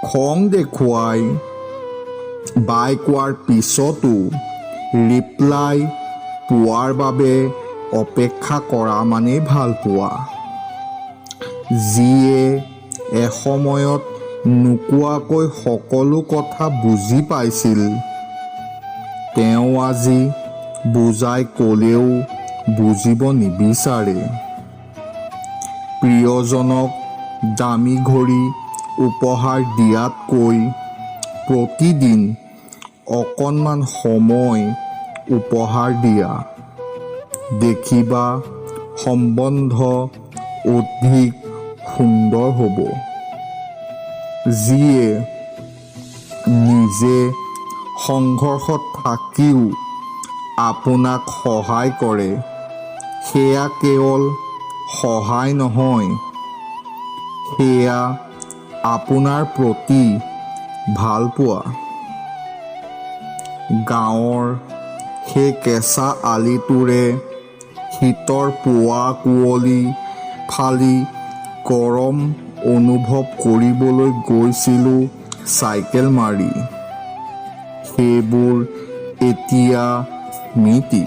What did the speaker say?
খং দেখুৱাই বাই কোৱাৰ পিছতো ৰিপ্লাই পোৱাৰ বাবে অপেক্ষা কৰা মানেই ভাল পোৱা। যিয়ে এসময়ত নোকোৱাকৈ সকলো কথা বুজি পাইছিল, তেওঁ আজি বুজাই ক'লেও বুজিব নিবিচাৰে। প্ৰিয়জনক দামী ঘড়ী উপহাৰ দিয়াতকৈ প্ৰতিদিন অকণমান সময় উপহাৰ দিয়া। দেখিবা সম্বন্ধ অধিক সুন্দৰ হ'ব। যিয়ে নিজে সংঘৰ্ষত থাকিও আপোনাক সহায় কৰে, সেয়া কেৱল সহায় নহয়, সেয়া আপোনাৰ প্ৰতি ভালপোৱা। গাঁৱৰ সেই কেঁচা আলিটোৰে শীতৰ পুৱা কুঁৱলী ফালি গৰম অনুভৱ কৰিবলৈ গৈছিলোঁ চাইকেল মাৰি। সেইবোৰ এতিয়া স্মৃতি।